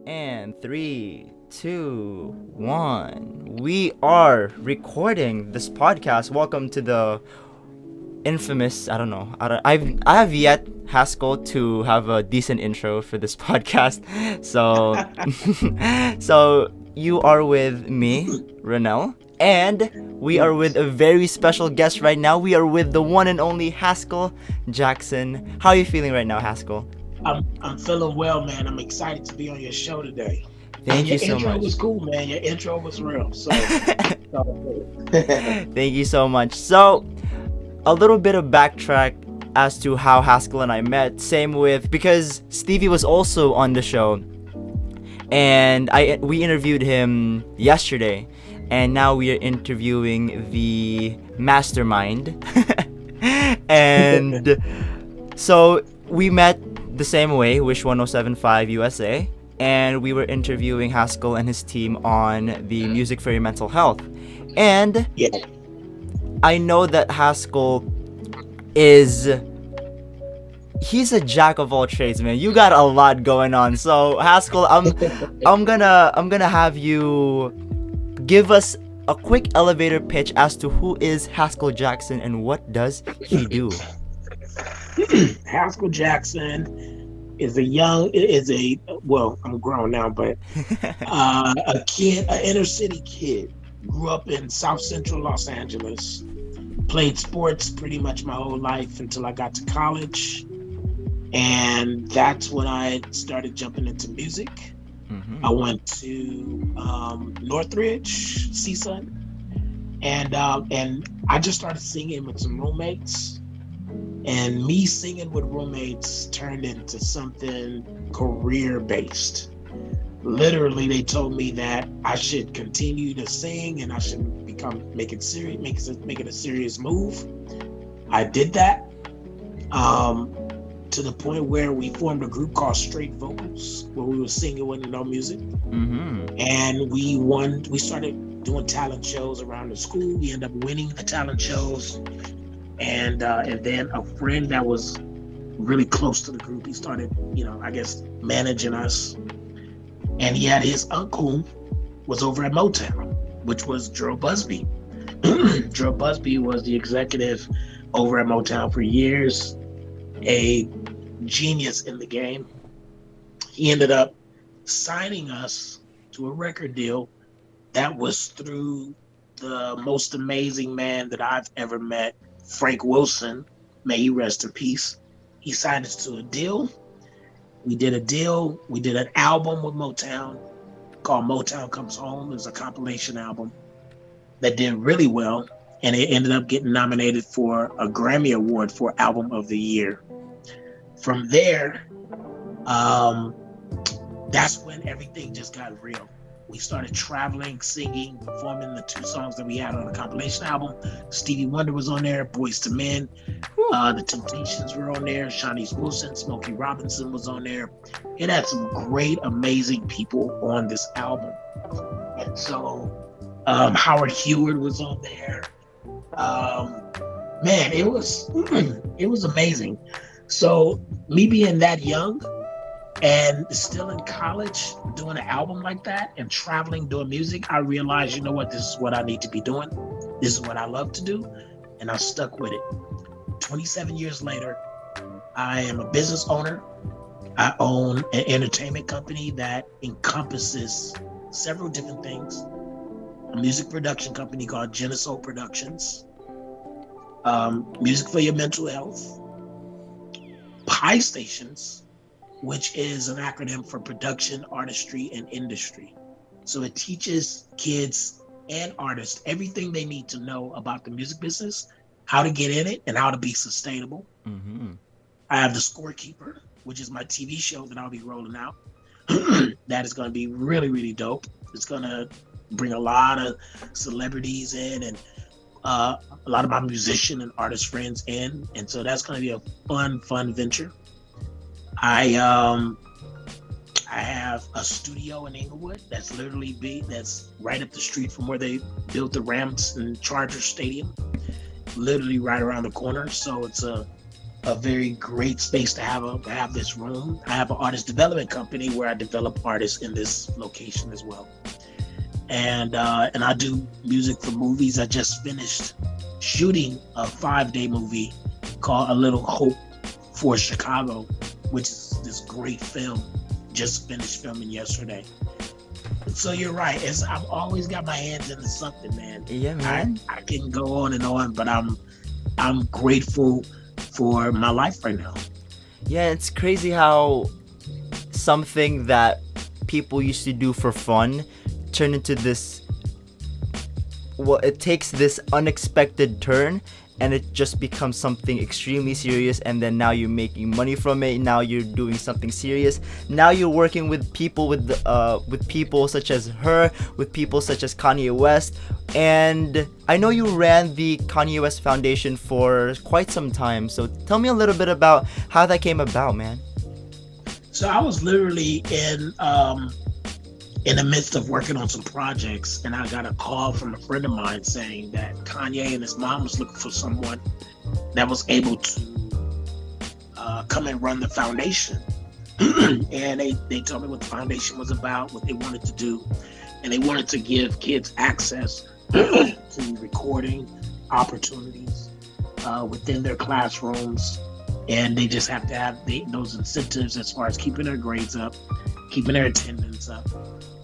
And three, two, one. We are recording this podcast. Welcome to the infamous. I don't know. I have yet Haskell to have a decent intro for this podcast. So, so you are with me, Ronel, and we are with a very special guest right now. We are with the one and only Haskell Jackson. How are you feeling right now, Haskell? I'm feeling well, man. I'm excited to be on your show today. And Thank you your so intro much. was cool, man. Your intro was real. Thank you so much. So, a little bit of backtrack as to how Haskell and I met. Same with because Stevie was also on the show, and we interviewed him yesterday, and now we are interviewing the mastermind. And so we met the same way, Wish 1075 USA, and we were interviewing Haskell and his team on the music for your mental health. And Yeah. I know that Haskell is he's a jack of all trades, man. You got a lot going on. So Haskell, I'm gonna have you give us a quick elevator pitch as to who is Haskell Jackson and what does he do. Haskell Jackson well, I'm grown now, but a kid, an inner city kid, grew up in South Central Los Angeles, played sports pretty much my whole life until I got to college. And that's when I started jumping into music. I went to Northridge, CSUN, and I just started singing with some roommates. And me singing with roommates turned into something career-based. Literally, they told me that I should continue to sing and I should make it a serious move. I did that. To the point where we formed a group called Straight Vocals, where we were singing with no music. And we started doing talent shows around the school. We ended up winning the talent shows. And then a friend that was really close to the group, he started, I guess, managing us. And he had his uncle was over at Motown, which was Gerald Busby. Gerald Busby was the executive over at Motown for years, a genius in the game. He ended up signing us to a record deal that was through the most amazing man that I've ever met, Frank Wilson. May he rest in peace. He signed us to a deal. We did a deal. We did an album with Motown called Motown Comes Home. It was a compilation album that did really well. And it ended up getting nominated for a Grammy Award for Album of the Year. From there, that's when everything just got real. We started traveling, singing, performing the two songs that we had on the compilation album. Stevie Wonder was on there, Boyz II Men, The Temptations were on there, Shanice Wilson, Smokey Robinson was on there. It had some great, amazing people on this album. And so Howard Heward was on there. Man, it was amazing. So me being that young and still in college, doing an album like that and traveling, doing music, I realized, you know what, this is what I need to be doing. This is what I love to do. And I stuck with it. 27 years later, I am a business owner. I own an entertainment company that encompasses several different things. A music production company called Genesol Productions. Music for your mental health. Pi Stations, which is an acronym for production, artistry, and industry. So it teaches kids and artists everything they need to know about the music business, how to get in it, and how to be sustainable. I have the Scorekeeper, which is my TV show that I'll be rolling out. That is going to be really, really dope. It's going to bring a lot of celebrities in and a lot of my musician and artist friends in. And so that's going to be a fun venture. I have a studio in Inglewood that's that's right up the street from where they built the Rams and Chargers Stadium, literally right around the corner. So it's a a very great space to have this room. I have an artist development company where I develop artists in this location as well. And I do music for movies. I just finished shooting a 5-day movie called A Little Hope for Chicago, which is this great film. Just finished filming yesterday. So you're right. I've always got my hands into something, man. Yeah, man. I can go on, but I'm grateful for my life right now. Yeah, it's crazy how something that people used to do for fun turned into this. Well, it takes this unexpected turn, and it just becomes something extremely serious, and then now you're making money from it. Now you're doing something serious. Now you're working with people with people such as her, with people such as Kanye West. And I know you ran the Kanye West Foundation for quite some time, so tell me a little bit about how that came about, man. So I was literally in the midst of working on some projects, and I got a call from a friend of mine saying that Kanye and his mom was looking for someone that was able to come and run the foundation. And they told me what the foundation was about, what they wanted to do, and they wanted to give kids access to recording opportunities within their classrooms. And they just have to have those incentives as far as keeping their grades up, keeping their attendance up,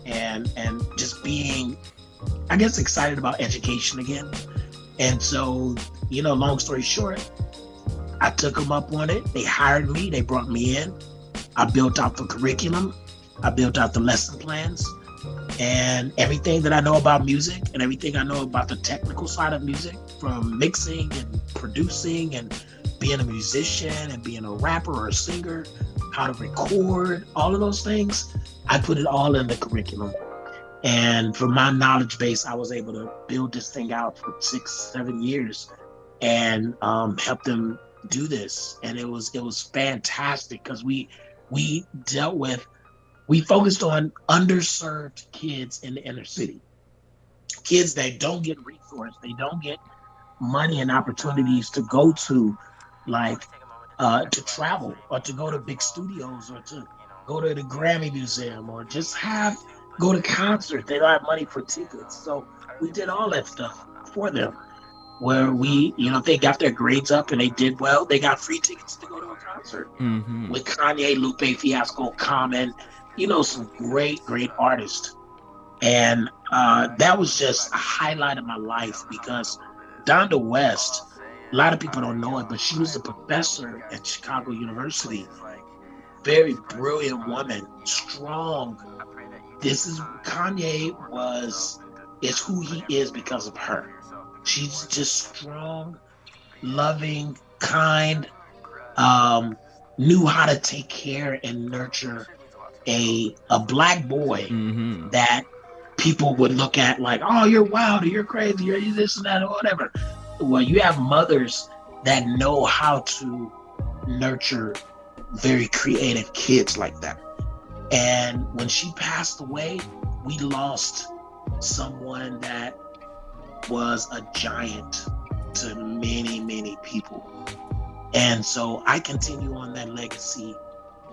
and just being, I guess, excited about education again. And so, long story short, I took them up on it. They hired me. They brought me in. I built out the curriculum. I built out the lesson plans. And everything that I know about music and everything I know about the technical side of music, from mixing and producing and being a musician and being a rapper or a singer, how to record, all of those things, I put it all in the curriculum. And from my knowledge base, I was able to build this thing out for 6-7 years and help them do this. And it was fantastic because we focused on underserved kids in the inner city, kids that don't get resourced, they don't get money and opportunities to go to, like to travel or to go to big studios or to go to the Grammy Museum or just go to concerts. They don't have money for tickets. So we did all that stuff for them, where if they got their grades up and they did well, they got free tickets to go to a concert with Kanye, Lupe Fiasco, Common, some great artists. And that was just a highlight of my life because Donda West, a lot of people don't know it, but she was a professor at Chicago University. Very brilliant woman, strong. Kanye is who he is because of her. She's just strong, loving, kind, knew how to take care and nurture a black boy that people would look at like, oh, you're wild, or you're crazy, or you this and that, or whatever. Well, you have mothers that know how to nurture very creative kids like that. And when she passed away, we lost someone that was a giant to many, many people. And so I continue on that legacy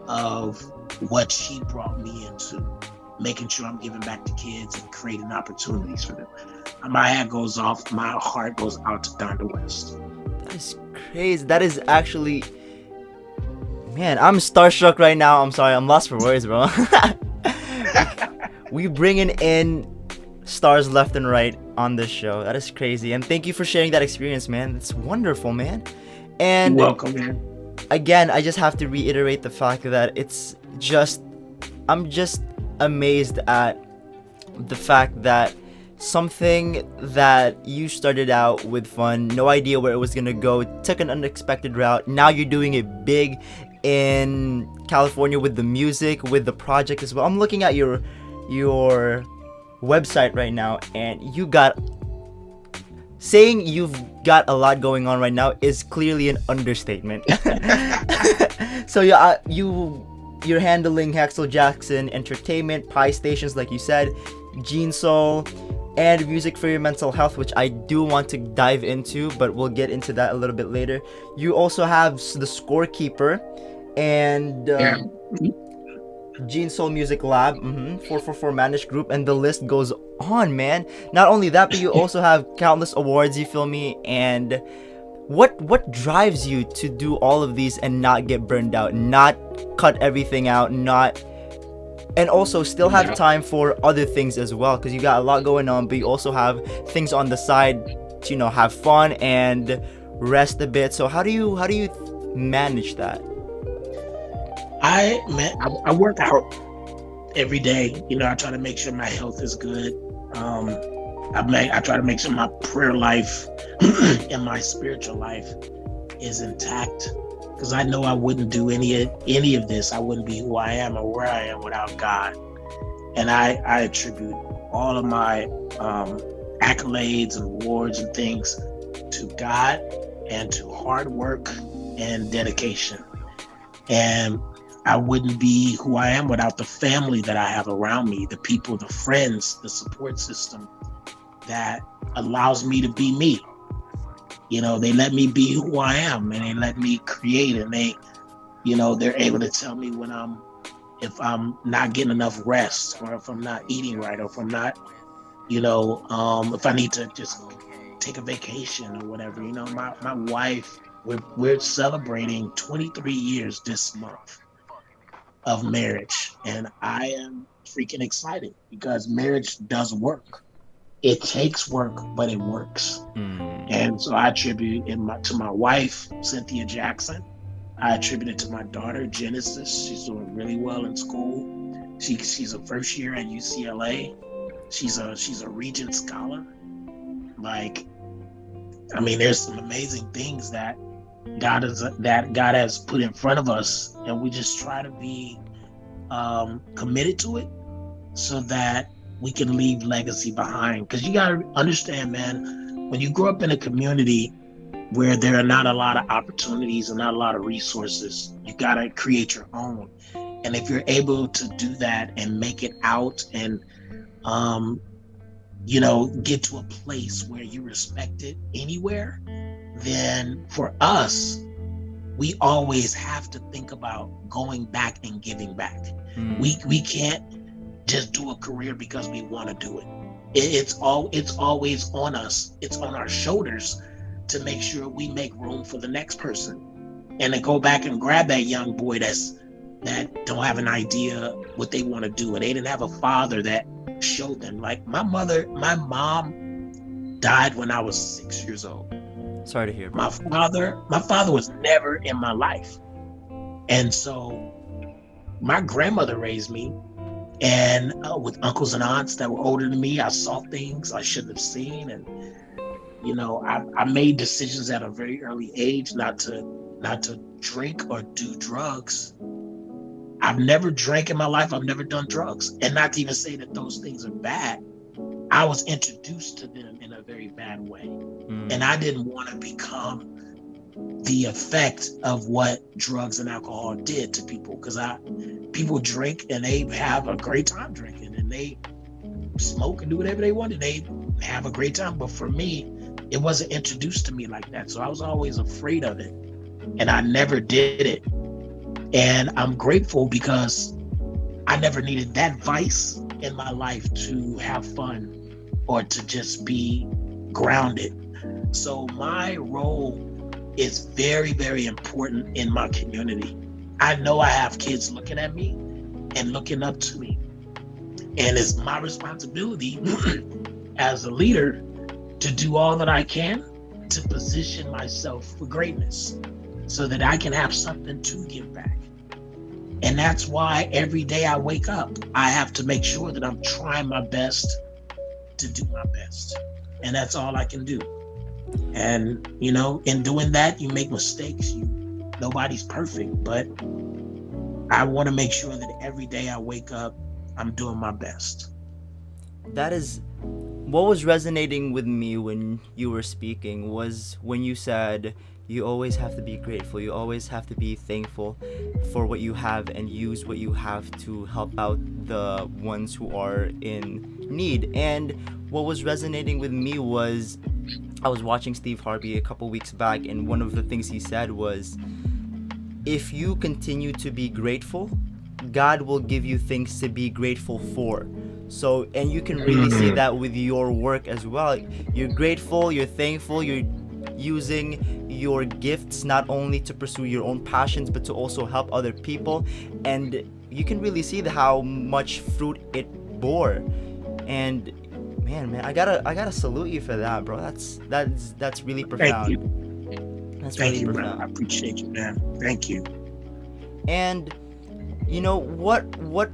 of what she brought me into, making sure I'm giving back to kids and creating opportunities for them. My hat goes off, my heart goes out to Donda West. That is crazy. That is actually, man, I'm starstruck right now. I'm sorry, I'm lost for words, bro. We bringing in stars left and right on this show. That is crazy. And thank you for sharing that experience, man. It's wonderful, man. And you're welcome, man. Again, I just have to reiterate the fact that I'm just amazed at the fact that something that you started out with fun, no idea where it was gonna go, took an unexpected route. Now you're doing it big in California with the music, with the project as well. I'm looking at your website right now, and saying you've got a lot going on right now is clearly an understatement. So you're handling Haskel Jackson Entertainment, Pie Stations, like you said, Gene Soul, and music for your mental health, which I do want to dive into, but we'll get into that a little bit later. You also have the Scorekeeper and Yeah. Gene Soul Music Lab, 444 Managed Group, and the list goes on, man. Not only that, but you also have countless awards, you feel me? And what drives you to do all of these and not get burned out, not cut everything out, not and also still have Yeah. time for other things as well, because you got a lot going on, but you also have things on the side to, have fun and rest a bit. So how do you manage that? I work out every day. I try to make sure my health is good. Um, I try to make sure my prayer life and my spiritual life is intact, because I know I wouldn't do any of this. I wouldn't be who I am or where I am without God. And I attribute all of my accolades and awards and things to God and to hard work and dedication. And I wouldn't be who I am without the family that I have around me, the people, the friends, the support system that allows me to be me. They let me be who I am, and they let me create, and they're able to tell me if I'm not getting enough rest, or if I'm not eating right, or if I'm not, if I need to just take a vacation or whatever. My wife, we're celebrating 23 years this month of marriage, and I am freaking excited because marriage does work. It takes work, but it works. And so I attribute to my wife, Cynthia Jackson. I attribute it to my daughter, Genesis. She's doing really well in school. She's a first year at UCLA. She's a Regent Scholar. There's some amazing things that God has put in front of us, and we just try to be committed to it so that we can leave legacy behind. Because you gotta understand, man, when you grow up in a community where there are not a lot of opportunities and not a lot of resources, you gotta create your own. And if you're able to do that and make it out and get to a place where you respect it anywhere, then for us, we always have to think about going back and giving back. We can't just do a career because we want to do it. It's always on us. It's on our shoulders to make sure we make room for the next person, and to go back and grab that young boy that don't have an idea what they want to do, and they didn't have a father that showed them. Like my mom died when I was 6 years old. Sorry to hear. My father was never in my life. And so my grandmother raised me, and with uncles and aunts that were older than me, I saw things I shouldn't have seen. And, I made decisions at a very early age not to drink or do drugs. I've never drank in my life. I've never done drugs. And not to even say that those things are bad. I was introduced to them in a very bad way. And I didn't want to become the effect of what drugs and alcohol did to people, because people drink and they have a great time drinking, and they smoke and do whatever they want, and they have a great time. But for me, it wasn't introduced to me like that. So I was always afraid of it, and I never did it. And I'm grateful because I never needed that vice in my life to have fun or to just be grounded. So my role is very, very important in my community. I know I have kids looking at me and looking up to me. And it's my responsibility as a leader to do all that I can to position myself for greatness so that I can have something to give back. And that's why every day I wake up, I have to make sure that I'm trying my best to do my best. And that's all I can do. And, in doing that, you make mistakes. Nobody's perfect, but I want to make sure that every day I wake up, I'm doing my best. That is what was resonating with me when you were speaking, was when you said you always have to be grateful. You always have to be thankful for what you have and use what you have to help out the ones who are in need. And what was resonating with me was I was watching Steve Harvey a couple weeks back, and one of the things he said was, if you continue to be grateful, God will give you things to be grateful for. So, and you can really see that with your work as well. You're grateful, you're thankful, you're using your gifts not only to pursue your own passions but to also help other people, and you can really see how much fruit it bore. And man, I gotta salute you for that, bro. That's really Thank you. profound. That's Thank really you, man. I profound. appreciate you, man. Thank you. And what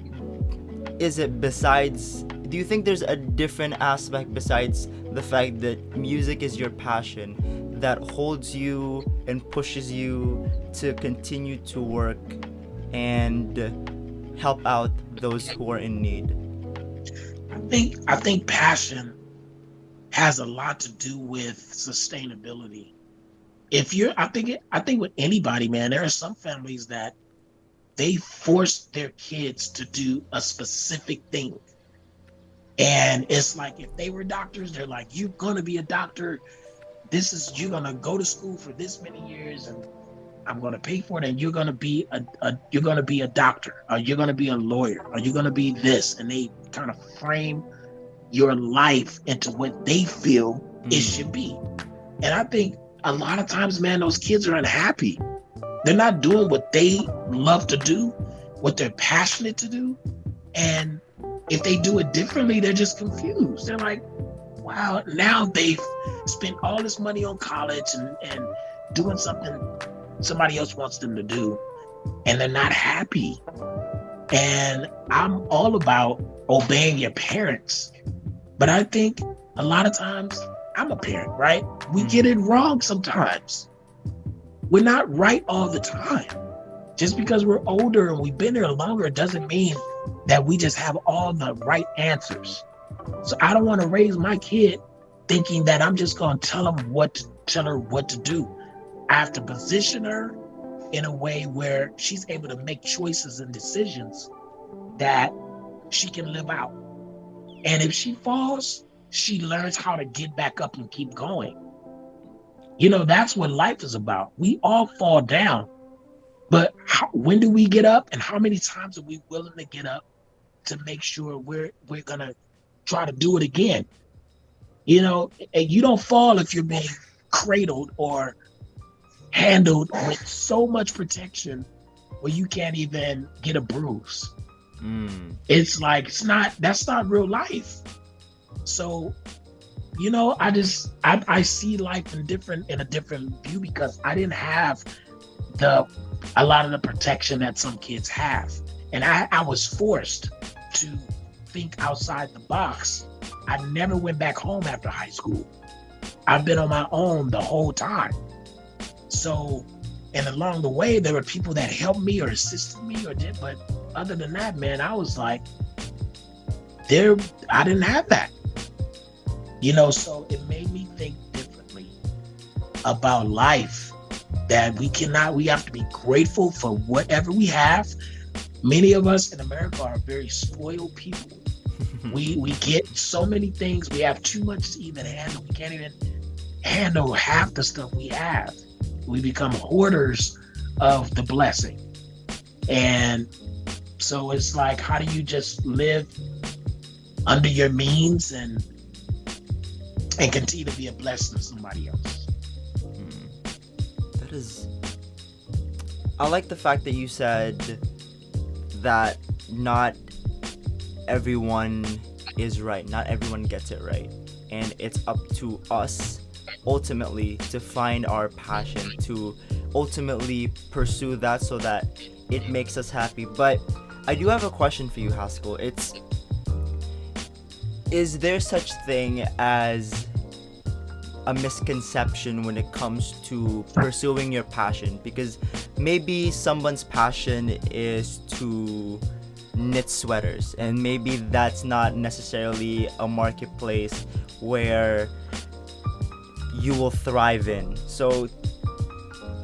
is it besides, do you think there's a different aspect besides the fact that music is your passion that holds you and pushes you to continue to work and help out those who are in need? I think passion has a lot to do with sustainability. If you're I think with anybody, man, there are some families that they force their kids to do a specific thing. And it's like if they were doctors, they're like, you're gonna be a doctor. You're gonna go to school for this many years and I'm gonna pay for it, and you're gonna be a doctor, or you're gonna be a lawyer, or you're gonna be this, and they kind of frame your life into what they feel it should be. And I think a lot of times, man, those kids are unhappy. They're not doing what they love to do, what they're passionate to do. And if they do it differently, they're just confused. They're like, wow, now they've spent all this money on college and doing something somebody else wants them to do, and they're not happy. And I'm all about obeying your parents. But I think a lot of times, I'm a parent, right? We get it wrong sometimes. We're not right all the time. Just because we're older and we've been there longer doesn't mean that we just have all the right answers. So I don't want to raise my kid thinking that I'm just going to tell her what to do. I have to position her in a way where she's able to make choices and decisions that she can live out. And if she falls, she learns how to get back up and keep going. That's what life is about. We all fall down, but when do we get up, and how many times are we willing to get up to make sure we're gonna try to do it again? And you don't fall if you're being cradled or handled with so much protection where you can't even get a bruise. It's like that's not real life. So I see life in a different view, because I didn't have a lot of the protection that some kids have, and I was forced to think outside the box. I never went back home after high school. I've been on my own the whole time. So, and along the way, there were people that helped me or assisted me but other than that, man, I was like, I didn't have that. So it made me think differently about life, that we have to be grateful for whatever we have. Many of us in America are very spoiled people. We get so many things. We have too much to even handle. We can't even handle half the stuff we have. We become hoarders of the blessing. And so it's like, how do you just live under your means and continue to be a blessing to somebody else? That is, I like the fact that you said that not everyone is right, not everyone gets it right, and it's up to us ultimately to find our passion, to ultimately pursue that so that it makes us happy. But I do have a question for you, Haskel. Is there such thing as a misconception when it comes to pursuing your passion? Because maybe someone's passion is to knit sweaters, and maybe that's not necessarily a marketplace where you will thrive in. So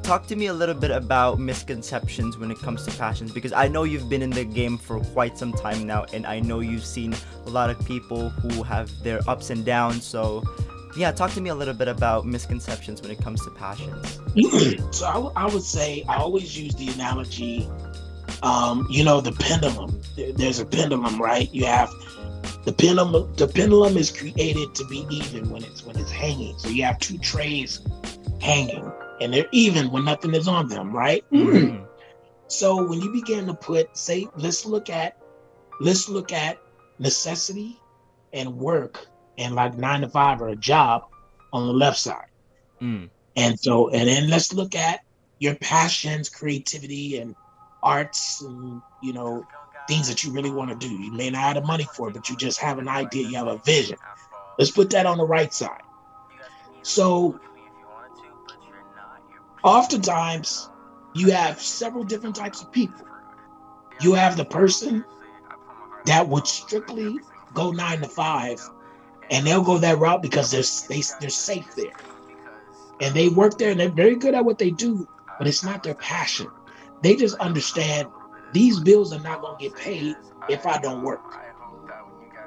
talk to me a little bit about misconceptions when it comes to passions, because I know you've been in the game for quite some time now, and I know you've seen a lot of people who have their ups and downs. So, yeah, talk to me a little bit about misconceptions when it comes to passions. So I would say I always use the analogy, the pendulum. There's a pendulum, right? You have the pendulum. The pendulum is created to be even when it's hanging. So you have two trays hanging, and they're even when nothing is on them, right? Mm-hmm. So when you begin to let's look at necessity and work and like 9 to 5 or a job on the left side. Mm. And then let's look at your passions, creativity, and arts, and things that you really want to do. You may not have the money for it, but you just have an idea, you have a vision. Let's put that on the right side. So oftentimes you have several different types of people. You have the person that would strictly go 9 to 5, and they'll go that route because they're safe there, and they work there and they're very good at what they do, but it's not their passion. They just understand these bills are not going to get paid if I don't work.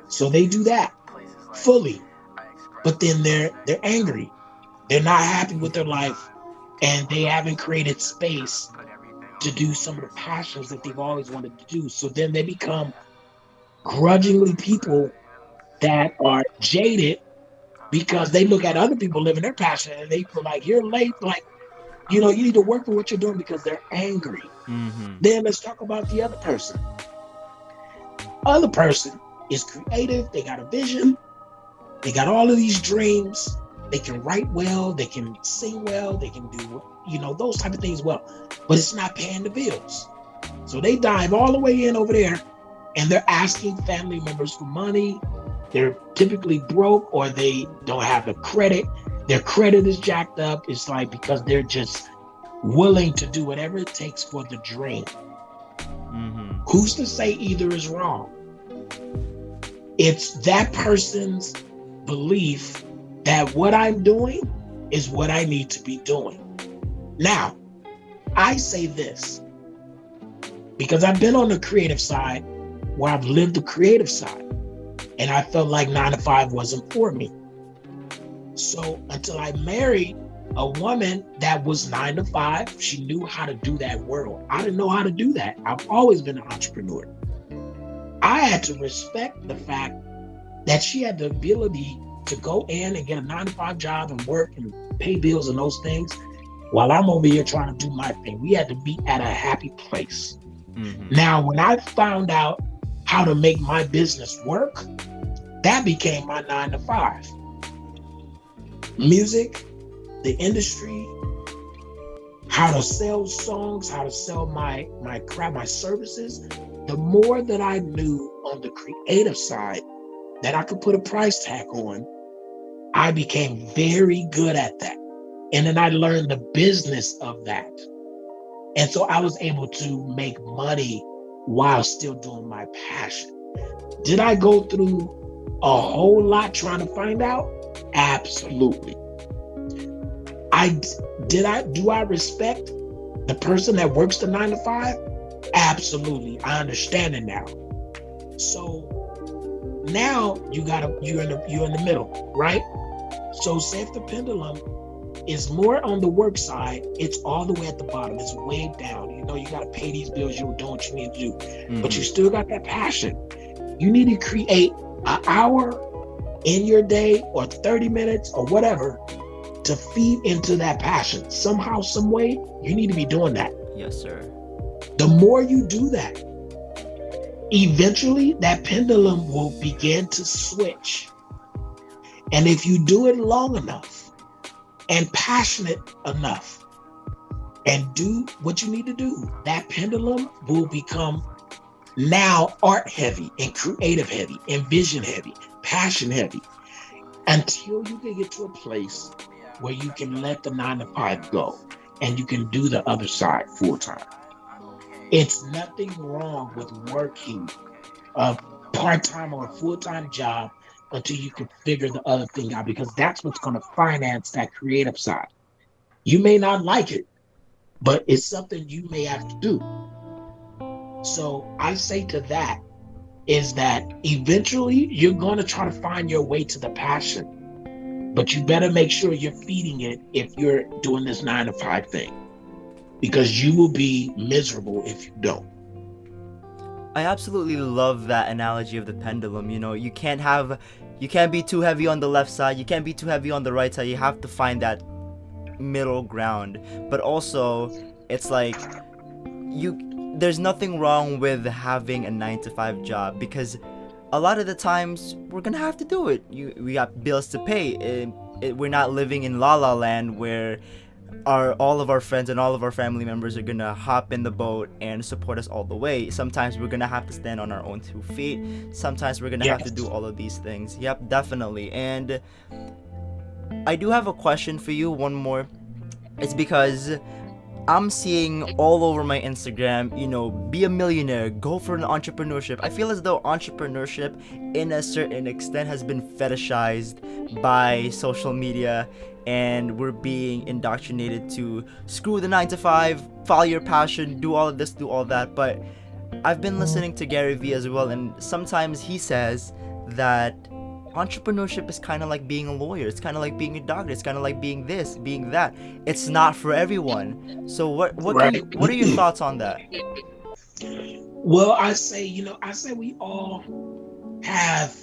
So they do that fully, but then they're angry. They're not happy with their life, and they haven't created space to do some of the passions that they've always wanted to do. So then they become grudgingly people that are jaded because they look at other people living their passion and they feel like you're late, like, you need to work for what you're doing because they're angry. Mm-hmm. Then let's talk about the other person. Other person is creative, they got a vision, they got all of these dreams, they can write well, they can sing well, they can do, those type of things well, but it's not paying the bills. So they dive all the way in over there and they're asking family members for money. They're typically broke or they don't have the credit. Their credit is jacked up. It's like because they're just willing to do whatever it takes for the dream. Mm-hmm. Who's to say either is wrong? It's that person's belief that what I'm doing is what I need to be doing. Now, I say this because I've been on the creative side where I've lived the creative side, and I felt like 9 to 5 wasn't for me. So until I married a woman that was 9 to 5, she knew how to do that world. I didn't know how to do that. I've always been an entrepreneur. I had to respect the fact that she had the ability to go in and get a 9 to 5 job and work and pay bills and those things while I'm over here trying to do my thing. We had to be at a happy place. Mm-hmm. Now, when I found out how to make my business work, that became my 9 to 5. Music, the industry, how to sell songs, how to sell my crap, my services. The more that I knew on the creative side that I could put a price tag on, I became very good at that. And then I learned the business of that. And so I was able to make money while still doing my passion. Did I go through a whole lot trying to find out? Absolutely. Do I respect the person that works the 9 to 5? Absolutely. I understand it now. So now you're in the middle, right? So say if the pendulum is more on the work side, it's all the way at the bottom. It's way down. You got to pay these bills. You're doing what you need to do, but you still got that passion. You need to create an hour in your day or 30 minutes or whatever to feed into that passion. Somehow, some way, you need to be doing that. Yes, sir. The more you do that, eventually that pendulum will begin to switch. And if you do it long enough and passionate enough and do what you need to do, that pendulum will become now art heavy and creative heavy and vision heavy, passion heavy, until you can get to a place where you can let the 9 to 5 go and you can do the other side full time. It's nothing wrong with working a part-time or a full-time job until you can figure the other thing out, because that's what's going to finance that creative side. You may not like it, but it's something you may have to do. So I say to that is that eventually you're going to try to find your way to the passion, but you better make sure you're feeding it if you're doing this 9 to 5 thing, because you will be miserable if you don't. I absolutely love that analogy of the pendulum. You know, you can't be too heavy on the left side, you can't be too heavy on the right side. You have to find that middle ground. But also, it's like you there's nothing wrong with having a 9 to 5 job, because a lot of the times we're gonna have to do it. We got bills to pay. We're not living in La La Land where all of our friends and all of our family members are gonna hop in the boat and support us all the way. Sometimes we're gonna have to stand on our own 2 feet. Sometimes we're gonna have to do Yes. all of these things. Yep, definitely. And I do have a question for you, one more. It's because I'm seeing all over my Instagram, be a millionaire, go for an entrepreneurship. I feel as though entrepreneurship, in a certain extent, has been fetishized by social media, and we're being indoctrinated to screw the 9 to 5, follow your passion, do all of this, do all that. But I've been listening to Gary Vee as well, and sometimes he says that entrepreneurship is kind of like being a lawyer. It's kind of like being a doctor. It's kind of like being this, being that. It's not for everyone. So Right. what are your thoughts on that? Well, I say we all have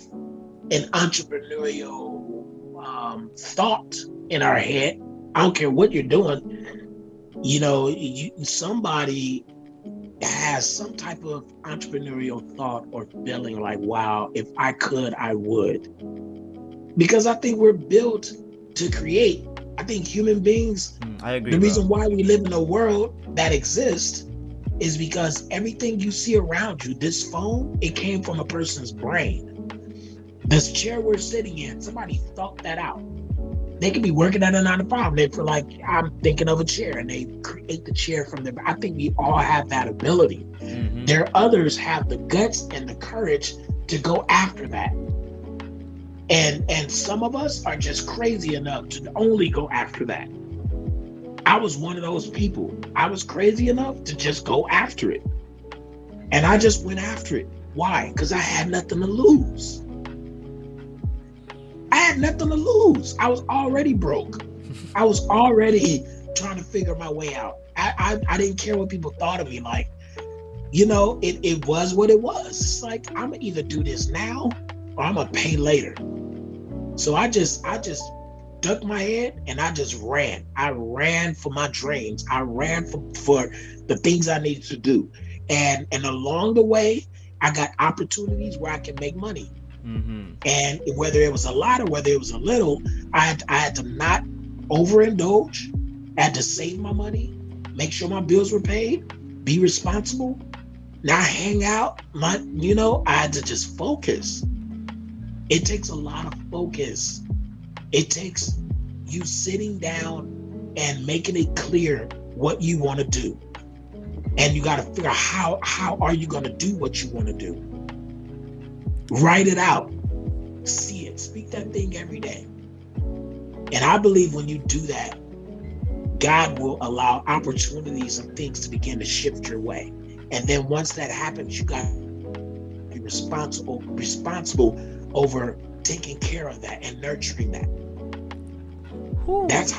an entrepreneurial thought in our head. I don't care what you're doing. Somebody has some type of entrepreneurial thought or feeling like, wow, if I could, I would. Because I think we're built to create. I think human beings, I agree, the bro. reason why we live in a world that exists is because everything you see around you, this phone, it came from a person's brain. This chair we're sitting in, somebody thought that out. They could be working at a 9 to 5. They feel like, I'm thinking of a chair, and they create the chair from their. I think we all have that ability. Mm-hmm. There are others have the guts and the courage to go after that. And some of us are just crazy enough to only go after that. I was one of those people. I was crazy enough to just go after it. And I just went after it. Why? Because I had nothing to lose. I had nothing to lose. I was already broke. I was already trying to figure my way out. I didn't care what people thought of me. Like, it was what it was. It's like, I'm gonna either do this now or I'm gonna pay later. So I just ducked my head and I just ran. I ran for my dreams. I ran for the things I needed to do. And along the way, I got opportunities where I can make money. Mm-hmm. And whether it was a lot or whether it was a little, I had to not overindulge. I had to save my money, make sure my bills were paid, be responsible, not hang out. I had to just focus. It takes a lot of focus. It takes you sitting down and making it clear what you want to do. And you got to figure out how are you going to do what you want to do. Write it out. See it. Speak that thing every day. And I believe when you do that, God will allow opportunities and things to begin to shift your way. And then once that happens, you got to be responsible over taking care of that and nurturing that. Whew. That's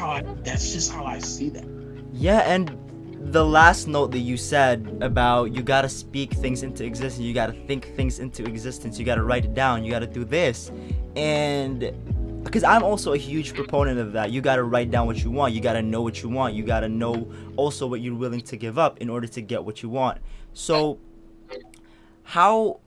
just how I see that. Yeah, and the last note that you said about you gotta speak things into existence, you gotta think things into existence, you gotta write it down, you gotta do this. And because I'm also a huge proponent of that. You gotta write down what you want, you gotta know what you want, you gotta know also what you're willing to give up in order to get what you want. So how,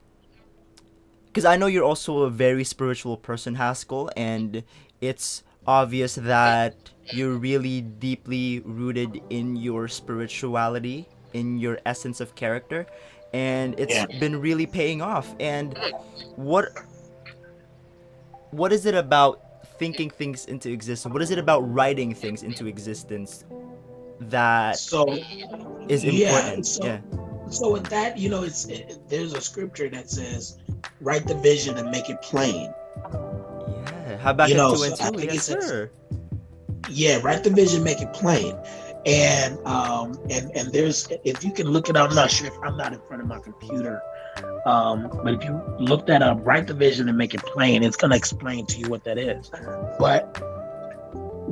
because I know you're also a very spiritual person, Haskell, and it's obvious that you're really deeply rooted in your spirituality, in your essence of character, and it's been really paying off. And what is it about thinking things into existence? What is it about writing things into existence that So is yeah, important? so Yeah. so with that, there's a scripture that says, write the vision and make it plain. Yeah. Habakkuk 2 So and I 2. think it Yes, says, sir. yeah, write the vision, make it plain. And there's, if you can look it up, I'm not sure, if I'm not in front of my computer, but if you look that up, write the vision and make it plain, it's going to explain to you what that is. But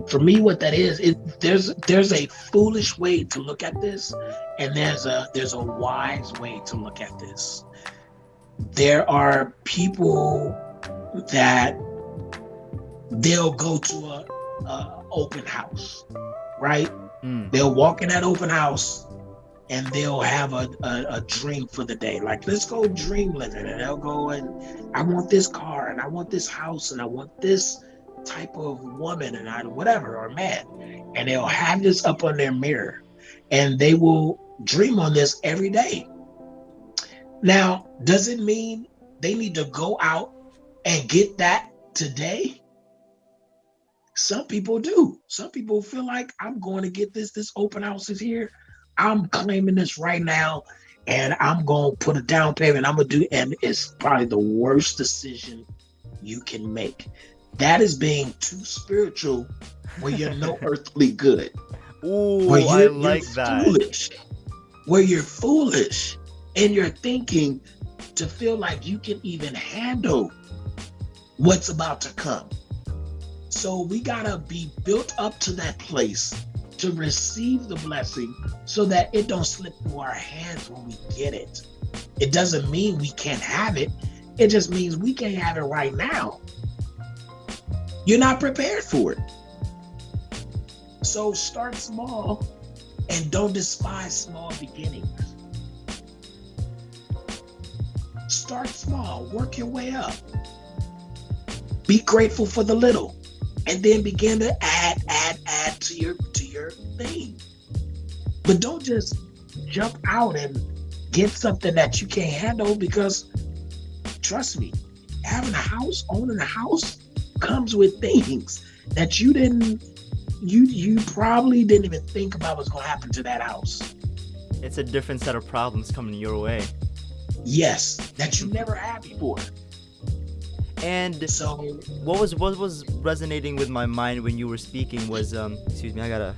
for me, what that is, there's a foolish way to look at this, and there's a wise way to look at this. There are people that they'll go to a open house, right? They'll walk in that open house and they'll have a dream for the day. Like, let's go dream living. And they'll go and, I want this car and I want this house and I want this type of woman and I whatever, or man. And they'll have this up on their mirror and they will dream on this every day. Now, does it mean they need to go out and get that today? Some people do. Some people feel like, I'm going to get this. This open house is here. I'm claiming this right now, and I'm going to put a down payment. I'm going to do, and it's probably the worst decision you can make. That is being too spiritual where you're no earthly good. Ooh, I like that. Foolish, where you're foolish and you're thinking to feel like you can even handle what's about to come. So we gotta be built up to that place to receive the blessing so that it don't slip through our hands when we get it. It doesn't mean we can't have it. It just means we can't have it right now. You're not prepared for it. So start small and don't despise small beginnings. Start small, work your way up. Be grateful for the little. And then begin to add to your thing. But don't just jump out and get something that you can't handle, because trust me, having a house, owning a house comes with things that you probably didn't even think about what's going to happen to that house. It's a different set of problems coming your way. Yes, that you never had before. And so what was resonating with my mind when you were speaking was excuse me, I gotta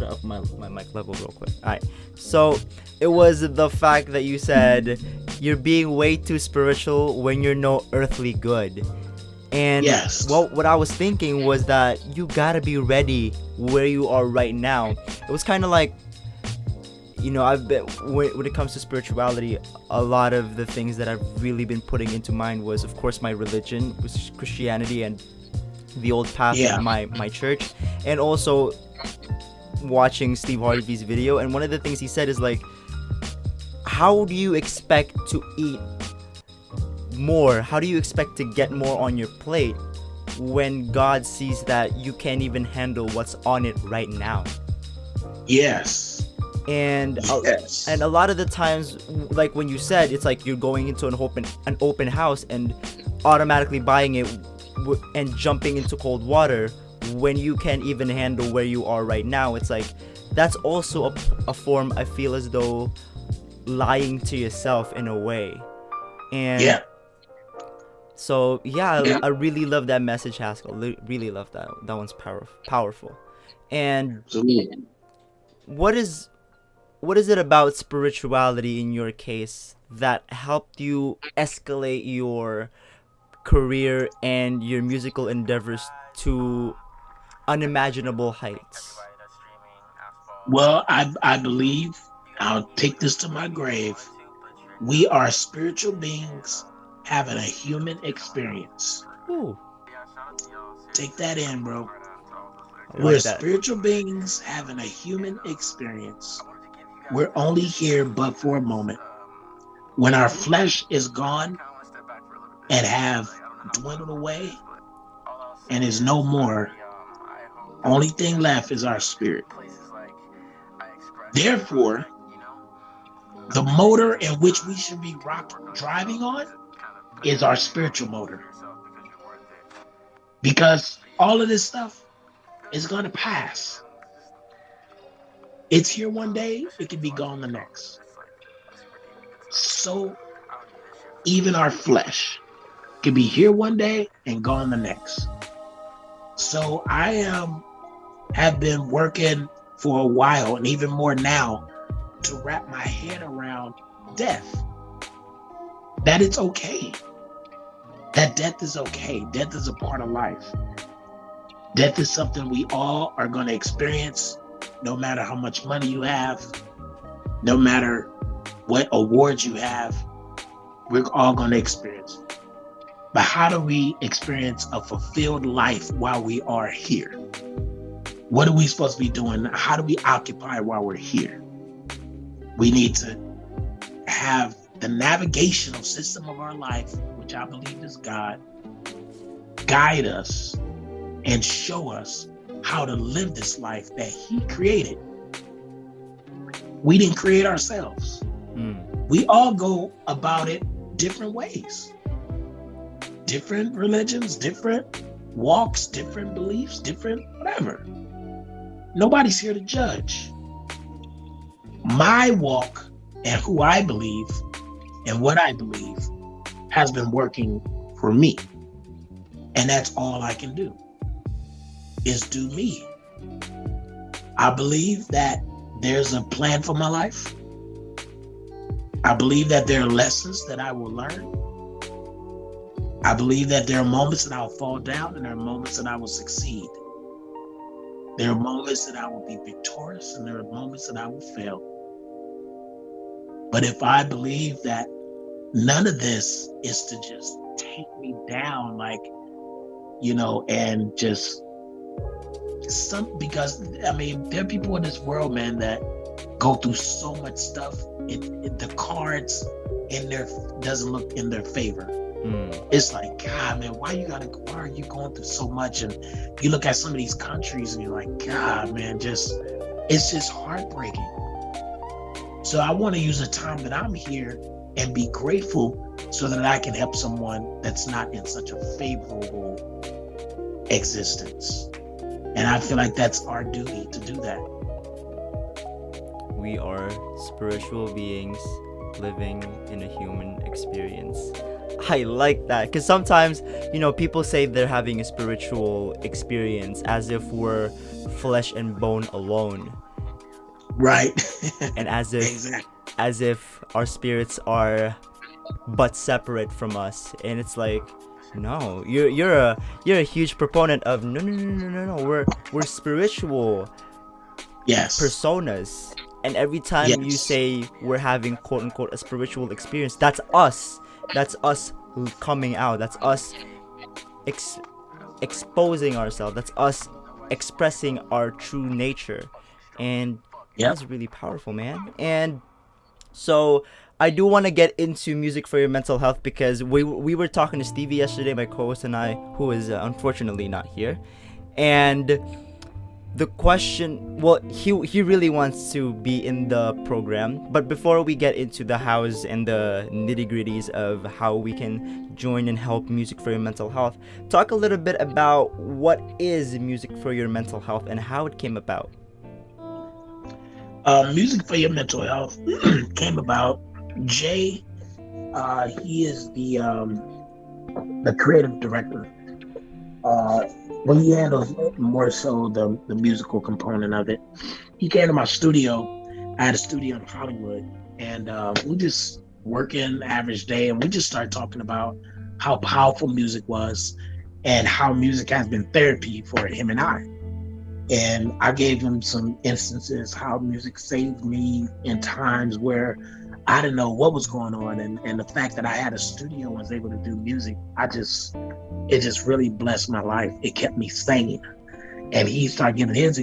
up my mic level real quick. Alright. So it was the fact that you said you're being way too spiritual when you're no earthly good. And yes. What I was thinking was that you gotta be ready where you are right now. It was kind of like, you know, I've been, when it comes to spirituality, a lot of the things that I've really been putting into mind was, of course, my religion, which is Christianity, and the old path of my church, and also watching Steve Harvey's video. And one of the things he said is like, how do you expect to eat more? How do you expect to get more on your plate when God sees that you can't even handle what's on it right now? Yes. And and a lot of the times, like when you said, it's like you're going into an open house and automatically buying it and jumping into cold water when you can't even handle where you are right now. It's like that's also a form, I feel as though, lying to yourself in a way. And so I really love that message, Haskell. Really love that. That one's powerful. And what is it about spirituality in your case that helped you escalate your career and your musical endeavors to unimaginable heights? Well, I believe, I'll take this to my grave, we are spiritual beings having a human experience. Ooh. Take that in, bro. We're spiritual beings having a human experience. We're only here but for a moment. When our flesh is gone and have dwindled away and is no more, only thing left is our spirit. Therefore, the motor in which we should be driving on is our spiritual motor. Because all of this stuff is going to pass. It's here one day, it can be gone the next. So even our flesh can be here one day and gone the next. So I am have been working for a while, and even more now, to wrap my head around death. That it's okay. That death is okay. Death is a part of life. Death is something we all are going to experience, no matter how much money you have, no matter what awards you have. We're all going to experience it. But how do we experience a fulfilled life while we are here? What are we supposed to be doing? How do we occupy while we're here? We need to have the navigational system of our life, which I believe is God, guide us and show us how to live this life that He created. We didn't create ourselves. We all go about it different ways. Different religions, different walks, different beliefs, different whatever. Nobody's here to judge. My walk and who I believe and what I believe has been working for me. And that's all I can do, is do me. I believe that there's a plan for my life. I believe that there are lessons that I will learn. I believe that there are moments that I'll fall down and there are moments that I will succeed. There are moments that I will be victorious and there are moments that I will fail. But if I believe that none of this is to just take me down, like, and just because I mean, there are people in this world, man, that go through so much stuff. The cards doesn't look in their favor. It's like, God, man, why are you going through so much? And you look at some of these countries and you're like, God, man, it's just heartbreaking. So I want to use the time that I'm here and be grateful so that I can help someone that's not in such a favorable existence. And I feel like that's our duty to do that. We are spiritual beings living in a human experience. I like that, because sometimes, people say they're having a spiritual experience as if we're flesh and bone alone. Right. And as if Exactly. as if our spirits are but separate from us. And it's like, no, you're a huge proponent of no. We're spiritual Yes. personas. And every time you Yes. say we're having quote unquote a spiritual experience, that's us. That's us coming out. That's us exposing ourselves. That's us expressing our true nature. And Yep. that's really powerful, man. And so I do want to get into music for your mental health, because we were talking to Stevie yesterday, my co-host and I, who is unfortunately not here. And the question, well, he really wants to be in the program, but before we get into the hows and the nitty-gritties of how we can join and help music for your mental health, talk a little bit about what is music for your mental health and how it came about. Music for your mental health came about. Jay, he is the creative director. But he handles more so the musical component of it. He came to my studio. I had a studio in Hollywood, and we just working average day, and we just started talking about how powerful music was and how music has been therapy for him and I. And I gave him some instances how music saved me in times where I didn't know what was going on, and the fact that I had a studio and was able to do music, it just really blessed my life. It kept me sane. And he started giving his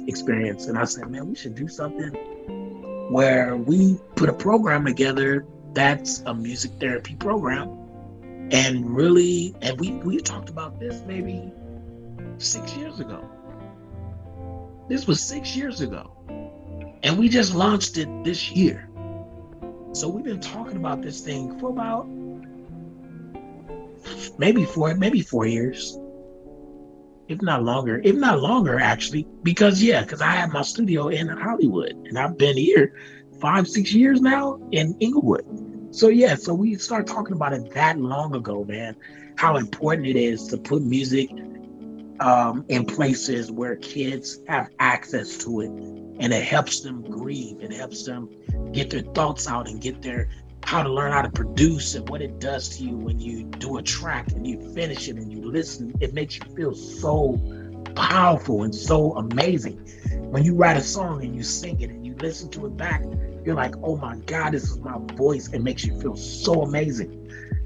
experience, and I said, man, we should do something where we put a program together that's a music therapy program. And we talked about this maybe 6 years ago. This was 6 years ago. And we just launched it this year. So we've been talking about this thing for about maybe 4 years. If not longer actually, because I have my studio in Hollywood and I've been here 5-6 years now in Inglewood. So we started talking about it that long ago, man, how important it is to put music in places where kids have access to it, and it helps them grieve. It helps them get their thoughts out and get their how to learn how to produce and what it does to you when you do a track and you finish it and you listen. It makes you feel so powerful and so amazing. When you write a song and you sing it and you listen to it back, you're like, oh my God, this is my voice. It makes you feel so amazing.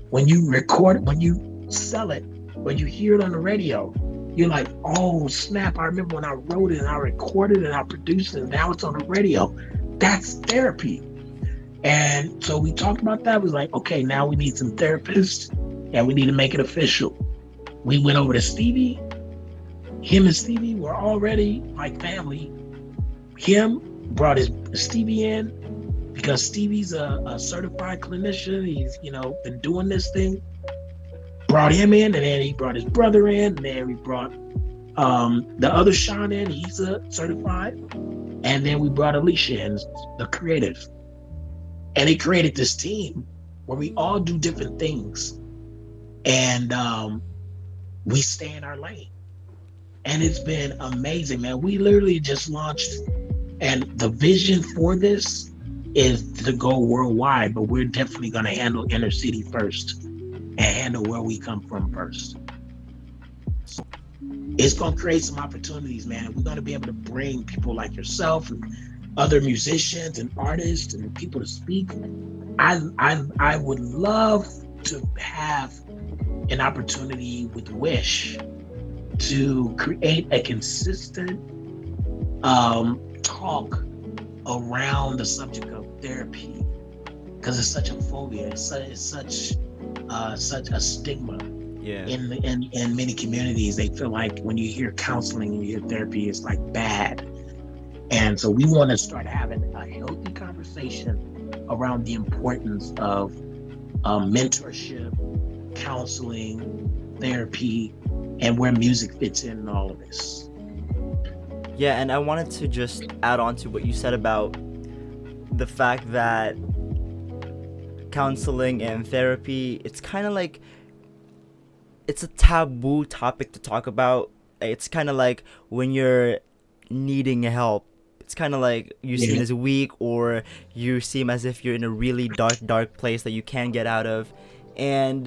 When you record it, when you sell it, when you hear it on the radio, you're like, oh snap, I remember when I wrote it and I recorded it and I produced it and now it's on the radio. That's therapy. And so we talked about that. We was like, okay, now we need some therapists and we need to make it official. We went over to Stevie. Him and Stevie were already like family. Him brought his Stevie in because Stevie's a certified clinician. He's, been doing this thing. Brought him in, and then he brought his brother in, and then we brought the other Sean in. He's a certified. And then we brought Alicia in, the creative. And they created this team where we all do different things. And we stay in our lane. And it's been amazing, man. We literally just launched, and the vision for this is to go worldwide, but we're definitely going to handle inner city first and handle where we come from first. So it's going to create some opportunities, man. We're going to be able to bring people like yourself and other musicians and artists and people to speak. I would love to have an opportunity with Wish to create a consistent talk around the subject of therapy, because it's such a phobia. It's such a stigma. Yeah. In many communities, they feel like when you hear counseling and you hear therapy, it's like bad. And so we want to start having a healthy conversation around the importance of mentorship, counseling, therapy, and where music fits in all of this. Yeah, and I wanted to just add on to what you said about the fact that counseling and therapy, it's kind of like, it's a taboo topic to talk about. It's kind of like when you're needing help, it's kind of like you're seen as weak, or you seem as if you're in a really dark place that you can't get out of. And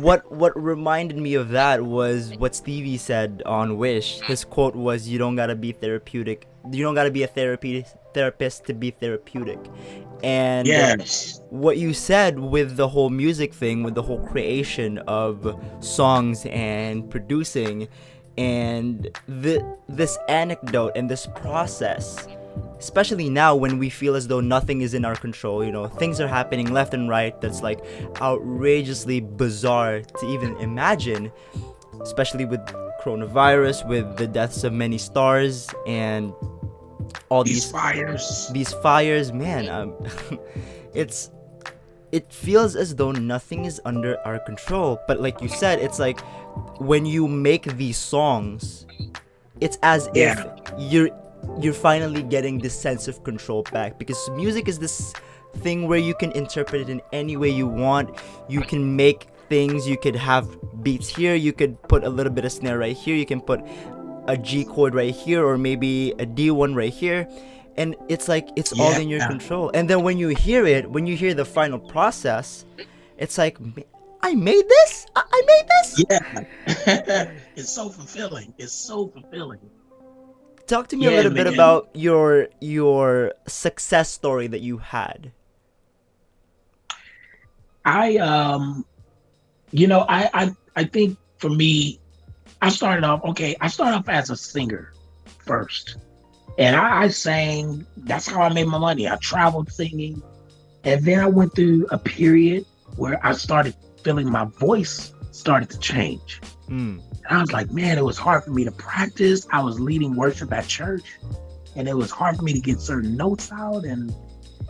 what reminded me of that was what Stevie said on Wish. His quote was, "You don't gotta be therapeutic. You don't gotta be a therapist to be therapeutic." And what you said with the whole music thing, with the whole creation of songs and producing, and this anecdote and this process, especially now when we feel as though nothing is in our control, things are happening left and right that's like outrageously bizarre to even imagine, especially with coronavirus, with the deaths of many stars and all these fires, man. It feels as though nothing is under our control. But like you said, it's like when you make these songs, it's as if you're finally getting this sense of control back, because music is this thing where you can interpret it in any way you want. You can make things, you could have beats here, you could put a little bit of snare right here, you can put a G chord right here, or maybe a D1 right here, and it's like it's all in your control. And then when you hear the final process, it's like, I made this. I made this. Yeah. It's so fulfilling. Talk to me a little bit about your success story that you had. I think for me, I started off as a singer first. And I sang. That's how I made my money. I traveled singing. And then I went through a period where I started feeling my voice started to change. And I was like, man, it was hard for me to practice. I was leading worship at church, and it was hard for me to get certain notes out, and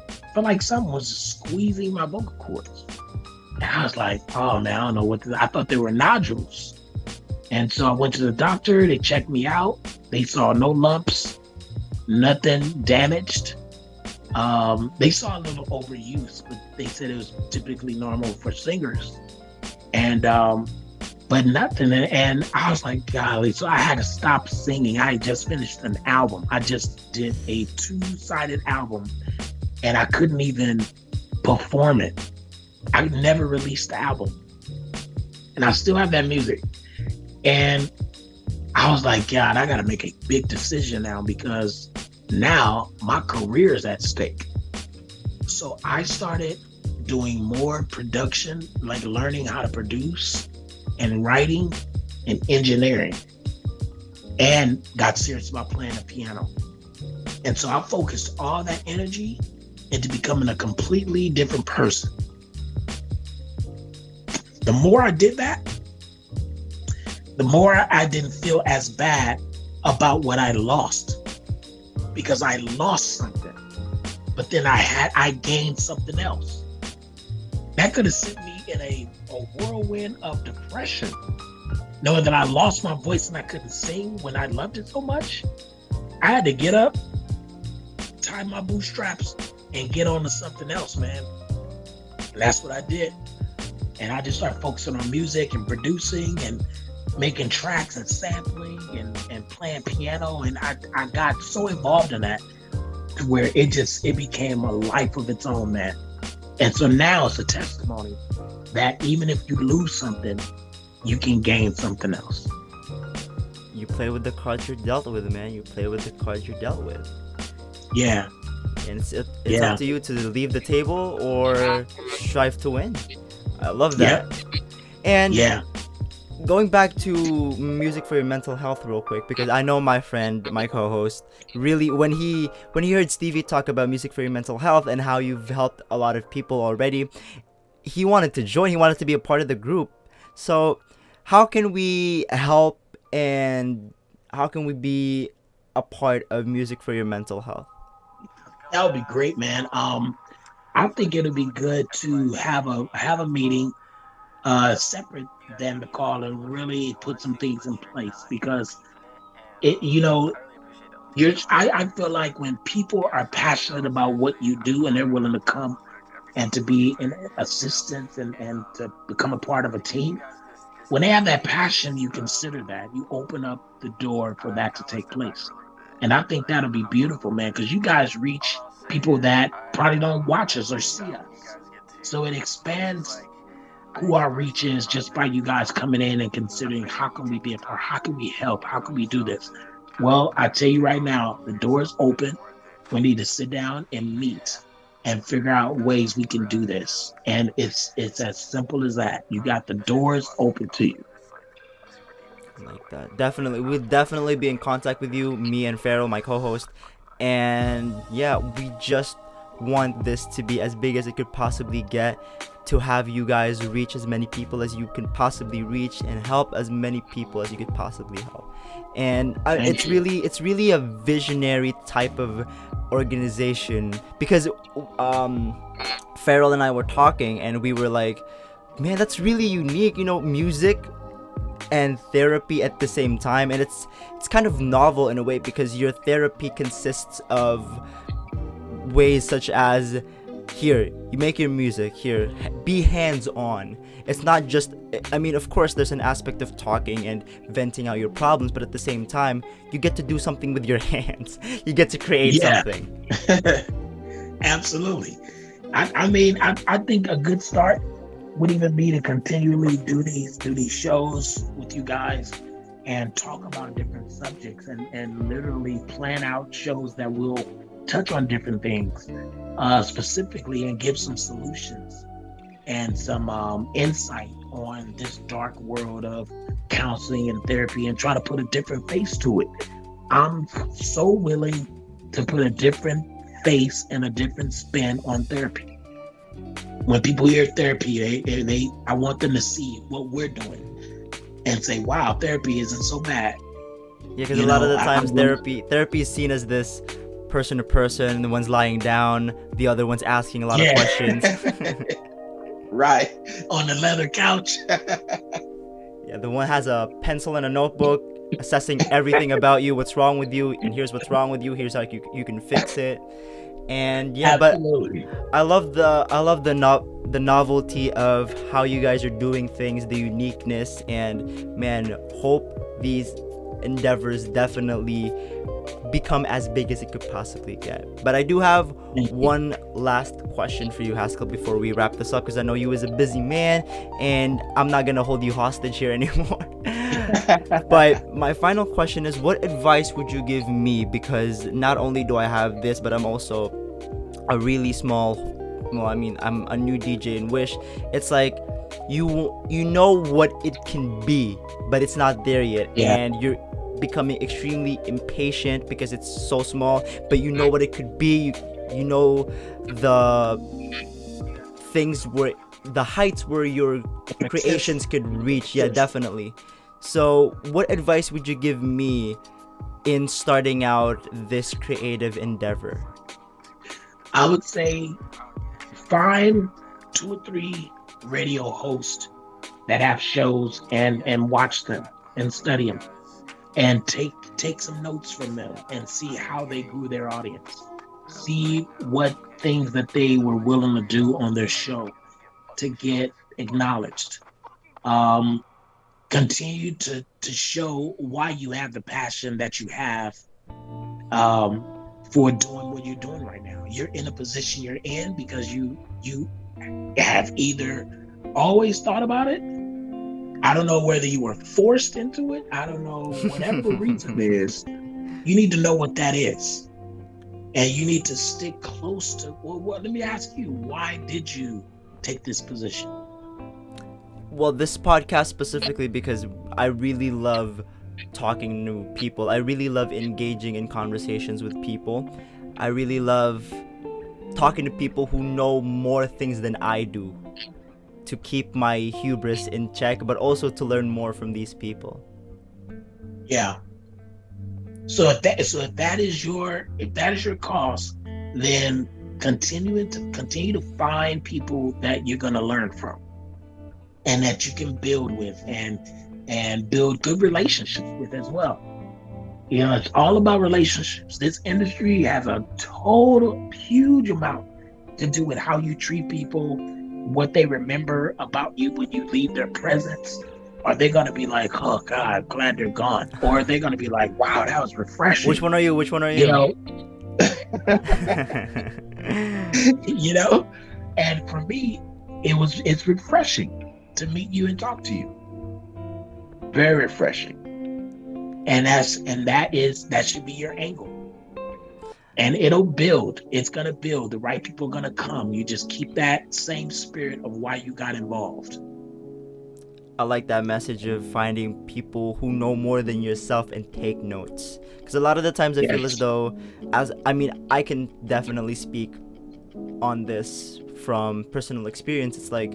I felt like something was squeezing my vocal cords. And I was like, oh man, I don't know what I thought they were nodules. And so I went to the doctor. They checked me out. They saw no lumps, nothing damaged. They saw a little overuse, but they said it was typically normal for singers. And but nothing. And I was like, golly, so I had to stop singing. I had just finished an album. I just did a two-sided album, and I couldn't even perform it. I never released the album, and I still have that music. And I was like, God, I got to make a big decision now because now my career is at stake. So I started doing more production, like learning how to produce and writing and engineering, and got serious about playing the piano. And so I focused all that energy into becoming a completely different person. The more I did that, the more I didn't feel as bad about what I lost, because I lost something, but then I gained something else. That could have sent me in a whirlwind of depression, knowing that I lost my voice and I couldn't sing when I loved it so much. I had to get up, tie my bootstraps, and get on to something else, man. And that's what I did. And I just started focusing on music and producing and making tracks and sampling and playing piano. And I got so involved in that to where it became a life of its own, man. And so now it's a testimony that even if you lose something, you can gain something else. You play with the cards you're dealt with, man. You play with the cards you're dealt with. Yeah. And it's up to you to leave the table or strive to win. I love that. Yeah. And going back to music for your mental health real quick, because I know my friend, my co-host, really when he heard Stevie talk about music for your mental health and how you've helped a lot of people already, he wanted to join. He wanted to be a part of the group. So how can we help, and how can we be a part of music for your mental health? That would be great, man. I think it'll be good to have a meeting separate than the call and really put some things in place, because it I feel like when people are passionate about what you do and they're willing to come and to be an assistant and to become a part of a team, when they have that passion, you consider that. You open up the door for that to take place. And I think that'll be beautiful, man, because you guys reach people that probably don't watch us or see us. So it expands who our reach is just by you guys coming in and considering how can we be a part, how can we help, how can we do this. Well, I tell you right now, the door is open. We need to sit down and meet and figure out ways we can do this. And it's as simple as that. You got the doors open to you. Like that. Definitely. We'll definitely be in contact with you, me and Farrel, my co-host. And yeah, we just want this to be as big as it could possibly get, to have you guys reach as many people as you can possibly reach and help as many people as you could possibly help. And it's really a visionary type of organization, because Farrell and I were talking and we were like, man, that's really unique, music and therapy at the same time. And it's kind of novel in a way, because your therapy consists of ways such as, here, you make your music, here, be hands-on. It's not just, of course there's an aspect of talking and venting out your problems, but at the same time you get to do something with your hands. You get to create something. Absolutely. I think a good start would even be to continually do these shows with you guys and talk about different subjects, and literally plan out shows that will touch on different things specifically, and give some solutions and some insight on this dark world of counseling and therapy, and try to put a different face to it. I'm so willing to put a different face and a different spin on therapy. When people hear therapy, I want them to see what we're doing and say, wow, therapy isn't so bad. Yeah, because a lot of the times therapy is seen as this person to person. The one's lying down, the other one's asking a lot of questions. Right. On the leather couch. Yeah, the one has a pencil and a notebook, assessing everything about you, what's wrong with you, and here's what's wrong with you, here's how you can fix it. And yeah, but Absolutely. the novelty of how you guys are doing things, the uniqueness, and man, hope these endeavors definitely become as big as it could possibly get. But I do have Thank you. one last question for you, Haskell, before we wrap this up, because I know you as a busy man, and I'm not gonna hold you hostage here anymore. But my final question is, what advice would you give me? Because not only do I have this, but I'm also a really small, well, I mean, I'm a new DJ in Wish. It's like you know what it can be, but it's not there yet, Yeah. and you're becoming extremely impatient because it's so small, but you know what it could be. You know the things where the heights where your creations could reach. Yeah, definitely. So what advice would you give me in starting out this creative endeavor? I would say find 2 or 3 radio hosts that have shows and watch them and study them and take some notes from them and see how they grew their audience. See what things that they were willing to do on their show to get acknowledged. Um, Continue to show why you have the passion that you have um, for doing what you're doing right now. You're in a position you're in because you have either always thought about it. I don't know whether you were forced into it. I don't know, whatever the reason is. You need to know what that is, and you need to stick close to. Well, let me ask you, why did you take this position? Well, this podcast specifically because I really love talking to people. I really love engaging in conversations with people. I really love talking to people who know more things than I do, to keep my hubris in check, but also to learn more from these people. Yeah. So if that is your cause, then continue to find people that you're gonna learn from and that you can build with and build good relationships with as well. You know, it's all about relationships. This industry has a total huge amount to do with how you treat people, what they remember about you when you leave their presence. Are they going to be like, oh God, glad they're gone? Or are they going to be like, wow, that was Which refreshing? one are you? Which one are You you? know, you know? And for me, it's refreshing to meet you and talk to you. Very refreshing. And that should be your angle. And it'll build. It's gonna build. The right people are gonna come. You just keep that same spirit of why you got involved. I like that message of finding people who know more than yourself and take notes. Because a lot of the times I feel as Yes. though, I can definitely speak on this from personal experience. It's like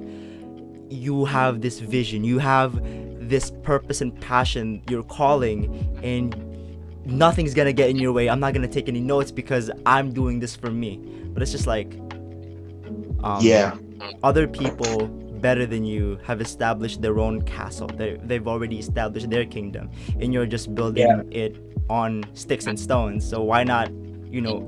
you have this vision, you have this purpose and passion, your calling, and nothing's gonna get in your way. I'm not gonna take any notes because I'm doing this for me. But it's just like, Yeah. other people better than you have established their own castle. They've already established their kingdom, and you're just Yeah. building it on sticks and stones. So why not,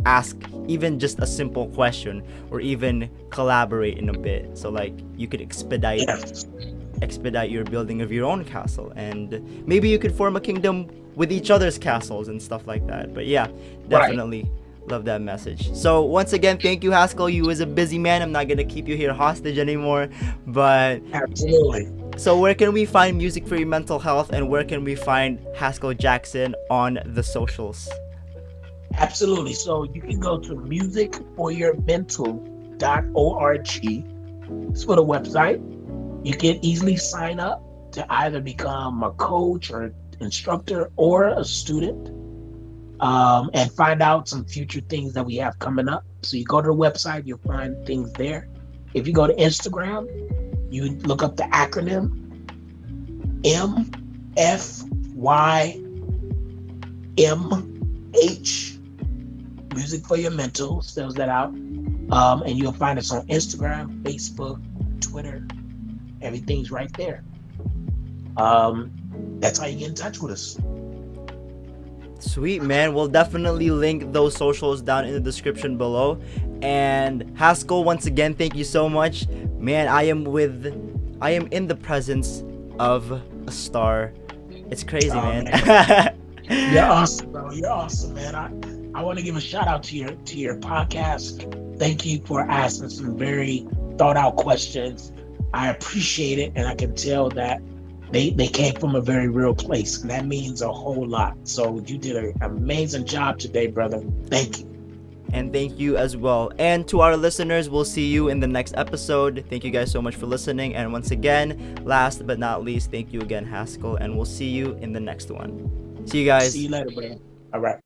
ask even just a simple question, or even collaborate in a bit, so like you could Yes. expedite your building of your own castle, and maybe you could form a kingdom with each other's castles and stuff like that. But yeah, Right. definitely love that message. So once again, thank you, Haskell. You was a busy man. I'm not gonna keep you here hostage anymore. But Absolutely. so where can we find music for your mental health, and where can we find Haskell Jackson on the socials? Absolutely. So you can go to musicforyourmental.org. It's for the website. You can easily sign up to either become a coach or instructor or a student, and find out some future things that we have coming up. So you go to the website, you'll find things there. If you go to Instagram, you look up the acronym MFYMH, Music for Your Mental, spells that out. And you'll find us on Instagram, Facebook, Twitter. Everything's right there. That's how you get in touch with us. Sweet, man. We'll definitely link those socials down in the description below. And Haskell, once again, thank you so much. Man, I am in the presence of a star. It's crazy, Oh, man. You're awesome, bro. You're awesome, man. I want to give a shout out to your podcast. Thank you for asking some very thought out questions. I appreciate it, and I can tell that they came from a very real place, and that means a whole lot. So you did an amazing job today, brother. Thank you. And thank you as well. And to our listeners, we'll see you in the next episode. Thank you guys so much for listening. And once again, last but not least, thank you again, Haskell. And we'll see you in the next one. See you guys. See you later, brother. All right.